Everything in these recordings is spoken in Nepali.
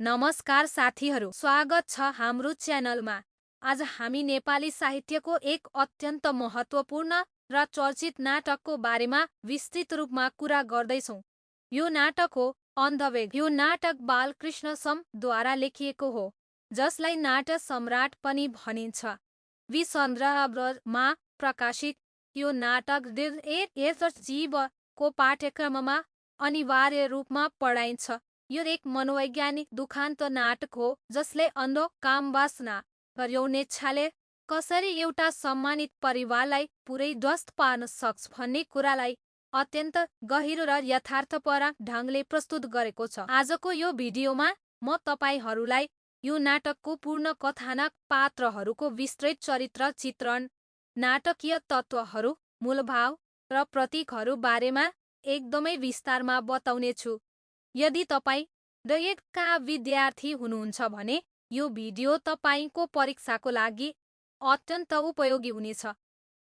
नमस्कार साथीहरू, स्वागत छ हाम्रो च्यानलमा। आज हामी नेपाली साहित्यको एक अत्यन्त महत्त्वपूर्ण र चर्चित नाटकको बारेमा विस्तृत रूपमा कुरा गर्दैछौँ। यो नाटक हो अन्धवेग। यो नाटक बालकृष्ण समद्वारा लेखिएको हो, जसलाई नाट्य सम्राट पनि भनिन्छ। विसन्द्रहमा प्रकाशित यो नाटक जीवको पाठ्यक्रममा अनिवार्य रूपमा पढाइन्छ। यो एक मनोवैज्ञानिक दुखान्त नाटक हो जसले अन्धो कामवासना र यौनेच्छाले कसरी एउटा सम्मानित परिवारलाई पुरै ध्वस्त पार्न सक्छ भन्ने कुरालाई अत्यन्त गहिरो र यथार्थपरक ढङ्गले प्रस्तुत गरेको छ। आजको यो भिडियोमा म तपाईँहरूलाई यो नाटकको पूर्ण कथानक, पात्रहरूको विस्तृत चरित्र चित्रण, नाटकीय तत्त्वहरू, मूलभाव र प्रतीकहरू बारेमा एकदमै विस्तारमा बताउनेछु। यदि तपाईँ डयटका विद्यार्थी हुनुहुन्छ भने यो भिडियो तपाईँको परीक्षाको लागि अत्यन्त उपयोगी हुनेछ।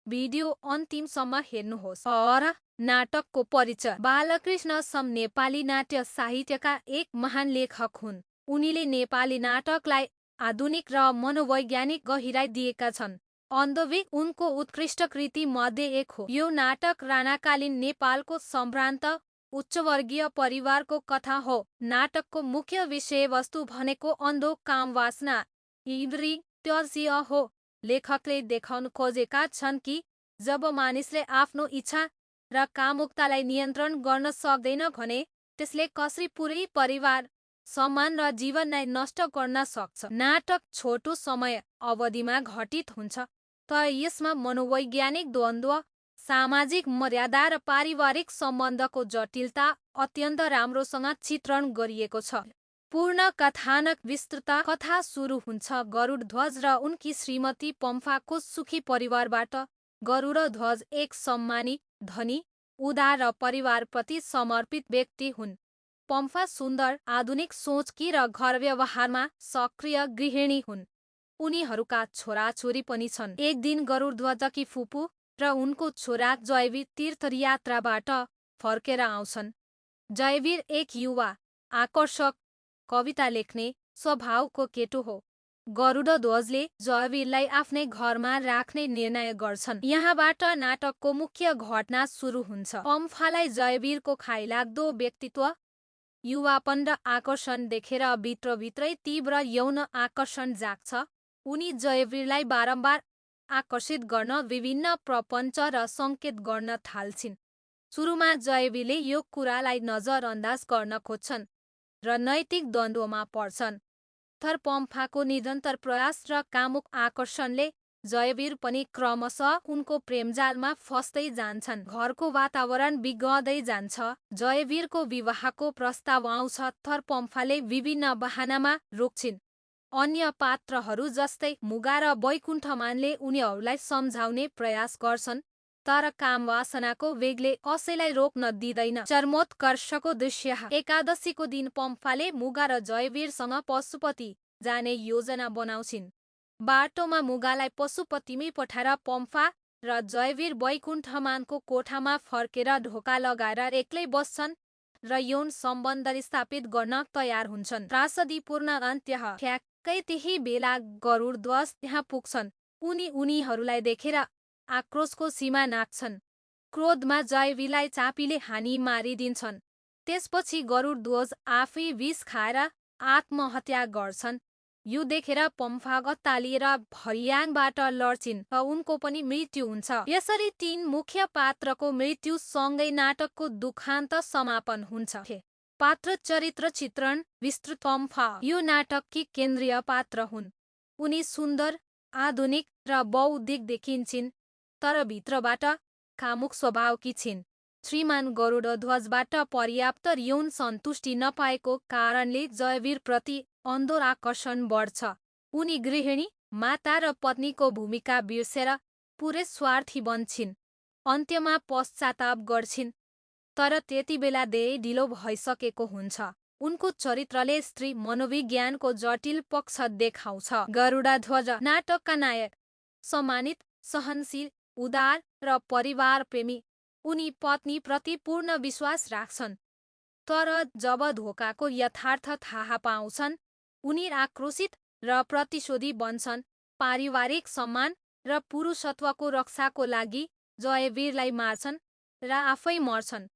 भिडियो अन्तिमसम्म हेर्नुहोस्। नाटकको परिचय। बालकृष्ण सम नेपाली नाट्य साहित्यका एक महान लेखक हुन्। उनीले नेपाली नाटकलाई आधुनिक र मनोवैज्ञानिक गहिराइ दिएका छन्। अन्धवेग उनको उत्कृष्ट कृति मध्ये एक हो। यो नाटक राणाकालीन नेपालको सम्भ्रान्त उच्चवर्गीय परिवारको कथा हो। नाटकको मुख्य विषयवस्तु भनेको अन्धो कामवासना त्यज्य हो। लेखकले देखाउन खोजेका छन् कि जब मानिसले आफ्नो इच्छा र कामुकतालाई नियन्त्रण गर्न सक्दैन भने त्यसले कसरी पुरै परिवार, सम्मान र जीवनलाई नष्ट गर्न सक्छ। नाटक छोटो समय अवधिमा घटित हुन्छ, तर यसमा मनोवैज्ञानिक द्वन्द्व, सामाजिक मर्यादा र पारिवारिक सम्बन्धको जटिलता अत्यन्त राम्रोसँग चित्रण गरिएको छ। पूर्ण कथानक। विस्तृत कथा सुरु हुन्छ गरुडध्वज र उनकी श्रीमती पम्फाको सुखी परिवारबाट। गरुडध्वज एक सम्मानी, धनी, उदार र परिवारप्रति समर्पित व्यक्ति हुन्। पम्फा सुन्दर, आधुनिक सोचकी र घर व्यवहारमा सक्रिय गृहिणी हुन्। उनीहरूका छोराछोरी पनि छन्। एक दिन गरुडध्वजकी फुपू र उनको छोरा जयवीर तीर्थयात्राबाट फर्केर आउँछन्। जयवीर एक युवा, आकर्षक, कविता लेख्ने स्वभावको केटो हो। गरुडध्वजले जयवीरलाई आफ्नै घरमा राख्ने निर्णय गर्छन्। यहाँबाट नाटकको मुख्य घटना सुरु हुन्छ। पम्फालाई जयवीरको खाइलाग्दो व्यक्तित्व, युवापन र आकर्षण देखेर भित्रभित्रै तीव्र यौन आकर्षण जाग्छ। उनी जयवीरलाई बारम्बार आकर्षित गर्न विभिन्न प्रपञ्च र सङ्केत गर्न थाल्छिन्। सुरुमा जयवीरले यो कुरालाई नजरअन्दाज गर्न खोज्छन् र नैतिक द्वन्द्वमा पर्छन्, तर पम्फाको निरन्तर प्रयास र कामुक आकर्षणले जयवीर पनि क्रमशः उनको प्रेमजालमा फस्दै जान्छन्। घरको वातावरण बिग्रदै जान्छ। जयवीरको विवाहको प्रस्ताव आउँछ, तर पम्फाले विभिन्न बहानामा रोक्छिन्। अन्य पात्रहरू जस्तै मुगा र वैकुण्ठमानले उनीहरूलाई सम्झाउने प्रयास गर्छन्, तर कामवासनाको वेगले कसैलाई रोक्न दिँदैन। चर्मोत्कर्षको दृश्य। एकादशीको दिन पम्फाले मुगा र जयवीरसँग पशुपति जाने योजना बनाउँछिन्। बाटोमा मुगालाई पशुपतिमै पठाएर पम्फा र जयवीर वैकुण्ठमानको कोठामा फर्केर ढोका लगाएर एक्लै बस्छन् र यौन सम्बन्ध स्थापित गर्न तयार हुन्छन्। त्रासदीपूर्ण अन्त्य। ठ्याक्कै त्यही बेला गरुडध्वज त्यहाँ पुग्छन्। उनीहरूलाई देखेर आक्रोशको सीमा नाग्छन्। क्रोधमा जयवीरलाई चापीले हानी मारिदिन्छन्। त्यसपछि गरुडध्वज आफै विष खाएर आत्महत्या गर्छन्। यो देखेर पम्फा अत्तालिएर भर्याङबाट लड्छिन् र उनको पनि मृत्यु हुन्छ। यसरी तीन मुख्य पात्रको मृत्यु सँगै नाटकको दुखान्त समापन हुन्छ। पात्र चरित्र चित्रण विस्तृत। पम्फा यो नाटककी केन्द्रीय पात्र हुन्। उनी सुन्दर, आधुनिक र बौद्धिक देखिन्छिन्, तर भित्रबाट कामुक स्वभावकी छिन्। श्रीमान गरुडध्वजबाट पर्याप्त यौन सन्तुष्टि नपाएको कारणले जयवीरप्रति अन्धो आकर्षण बढ्छ। उनी गृहिणी, माता र पत्नीको भूमिका बिर्सेर पुरै स्वार्थी बन्छिन्। अन्त्यमा पश्चाताप गर्छिन्, तर त्यतिबेला धेरै ढिलो भइसकेको हुन्छ। उनको चरित्रले स्त्री मनोविज्ञानको जटिल पक्ष देखाउँछ। गरुडध्वज नाटकका नायक। सम्मानित, सहनशील, उदार र परिवार प्रेमी। उनी पत्नीप्रति पूर्ण विश्वास राख्छन्, तर जब धोकाको यथार्थ थाहा पाउँछन्, उनी आक्रोशित र प्रतिशोधी बन्छन्, पारिवारिक सम्मान र पुरुषत्वको रक्षाको लागि जयवीरलाई मार्छन् र आफै मर्छन्।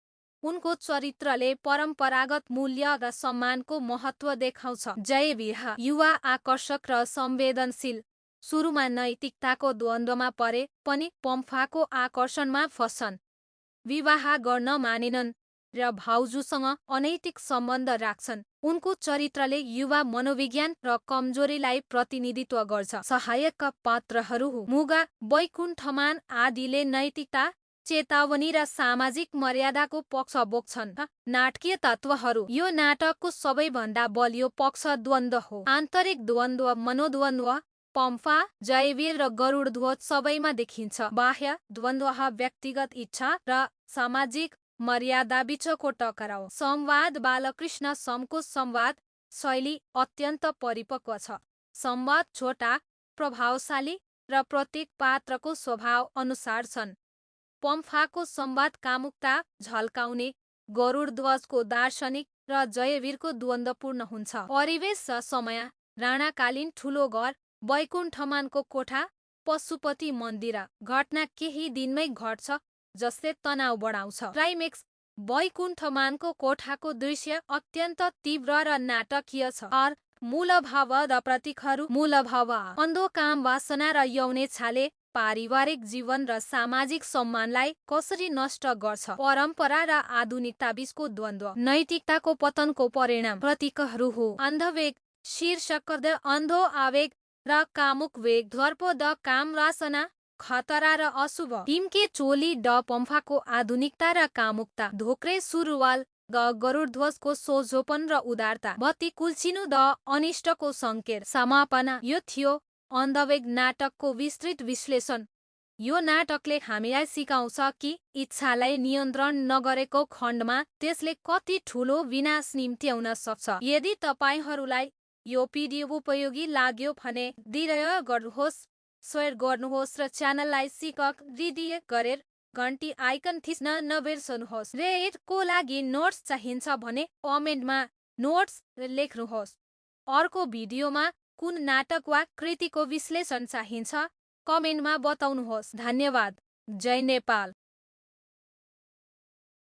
उनको चरित्रले परम्परागत मूल्य र सम्मानको महत्त्व देखाउँछ। जयवीर युवा, आकर्षक र संवेदनशील, सुरुमा नैतिकताको द्वन्द्वमा परे पनि पम्फाको आकर्षणमा फँस्छन्। विवाह गर्न मानेनन् र भाउजूसँग अनैतिक सम्बन्ध राख्छन्। उनको चरित्रले युवा मनोविज्ञान र कमजोरीलाई प्रतिनिधित्व गर्छ। सहायक पात्रहरू मुगा, वैकुण्ठमान आदिले नैतिकता, चेतावनी र सामाजिक मर्यादाको पक्ष बोक्छन्। नाटकीय तत्त्वहरू यो नाटकको सबैभन्दा बलियो पक्ष द्वन्द्व हो। आन्तरिक द्वन्द्व, मनोद्वन्द्व पम्फा, जयवीर र गरुडध्वज सबैमा देखिन्छ। बाह्य द्वन्द्व व्यक्तिगत इच्छा र सामाजिक मर्यादाबिचको टकराउ। संवाद बालकृष्ण समको संवाद शैली अत्यन्त परिपक्व छ। संवाद छोटा, प्रभावशाली र प्रत्येक पात्रको स्वभाव अनुसार छन्। पम्फाको संवाद कामुकता झल्काउने, गरुडध्वजको दार्शनिक र जयवीरको द्वन्द्वपूर्ण हुन्छ। परिवेश र समय राणाकालीन ठुलो घर, वैकुण्ठमानको कोठा, पशुपति मन्दिर। घटना केही दिनमै घट्छ जसले तनाव बढाउँछ। क्लाइमेक्स वैकुण्ठमानको कोठाको दृश्य अत्यन्त तीव्र र नाटकीय छ। मूलभाव र प्रतीकहरू मूलभाव अन्धो काम वासना र यौनेच्छाले पारिवारिक जीवन र सामाजिक सम्मानलाई कसरी नष्ट गर्छ। परम्परा र आधुनिकता बीचको द्वन्द्व नैतिकताको पतनको परिणाम। प्रतीकहरू हो अन्धवेग शीर्षक द अन्धो आवेग र कामुक वेग, ध्वर्प द काम वासना, खतरा र अशुभ, टिम्के चोली ड पम्फाको आधुनिकता र कामुकता, धोक्रे सुरुवाल द गरुडध्वजको सोझोपन र उदारता, बत्ती कुल्चिनु द अनिष्टको सङ्केत। समापना यो थियो अन्धवेग नाटकको विस्तृत विश्लेषण। यो नाटकले हामीलाई सिकाउँछ कि इच्छालाई नियन्त्रण नगरेको खण्डमा त्यसले कति ठुलो विनाश निम्त्याउन सक्छ। यदि तपाईँहरूलाई यो पिडिएफ उपयोगी लाग्यो भने दिरय गर्नुहोस्, सेयर गर्नुहोस् र च्यानललाई सब्स्क्राइब गरेर घन्टी आइकन थिच्न नबिर्सनुहोस्। रेडको लागि नोट्स चाहिन्छ भने कमेन्टमा नोट्स लेख्नुहोस्। अर्को भिडियोमा कुन नाटक वा कृतिको विश्लेषण चाहिन्छ कमेन्टमा बताउनुहोस्। धन्यवाद। जय नेपाल।